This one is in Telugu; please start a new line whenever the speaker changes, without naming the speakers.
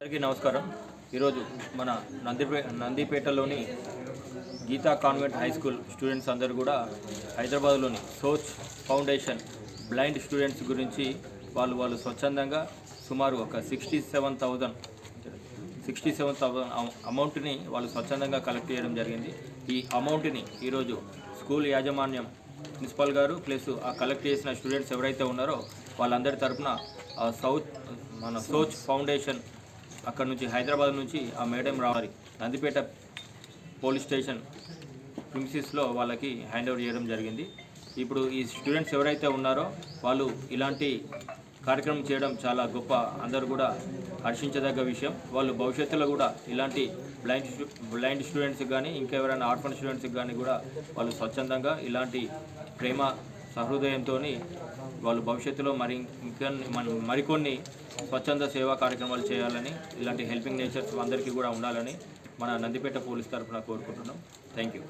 అందరికీ నమస్కారం. ఈరోజు మన నందిపేటలోని Geeta convent high school students అందరూ కూడా హైదరాబాద్లోని సోచ్ ఫౌండేషన్ బ్లైండ్ స్టూడెంట్స్ గురించి వాళ్ళు స్వచ్ఛందంగా సుమారు ఒక 67,000 అమౌంట్ని వాళ్ళు స్వచ్ఛందంగా కలెక్ట్ చేయడం జరిగింది. ఈ అమౌంట్ని ఈరోజు స్కూల్ యాజమాన్యం ప్రిన్సిపల్ గారు ప్లస్ ఆ కలెక్ట్ చేసిన స్టూడెంట్స్ ఎవరైతే ఉన్నారో వాళ్ళందరి తరఫున మన సోచ్ ఫౌండేషన్ అక్కడ నుంచి హైదరాబాద్ నుంచి ఆ మేడం రావాలి నందిపేట పోలీస్ స్టేషన్ ప్రిమిసెస్లో వాళ్ళకి హ్యాండ్ ఓవర్ చేయడం జరిగింది. ఇప్పుడు ఈ స్టూడెంట్స్ ఎవరైతే ఉన్నారో వాళ్ళు ఇలాంటి కార్యక్రమం చేయడం చాలా గొప్ప, అందరూ కూడా హర్షించదగ్గ విషయం. వాళ్ళు భవిష్యత్తులో కూడా ఇలాంటి బ్లైండ్ స్టూడెంట్స్కి కానీ ఇంకెవరైనా ఆర్ఫన్ స్టూడెంట్స్కి కానీ కూడా వాళ్ళు స్వచ్ఛందంగా ఇలాంటి ప్రేమ సహృదయంతో వాళ్ళు భవిష్యత్తులో మరికొన్ని స్వచ్ఛంద సేవా కార్యక్రమాలు చేయాలని, ఇలాంటి హెల్పింగ్ నేచర్స్ అందరికీ కూడా ఉండాలని మన నందిపేట పోలీస్ తరఫున కోరుకుంటున్నాం. Thank you.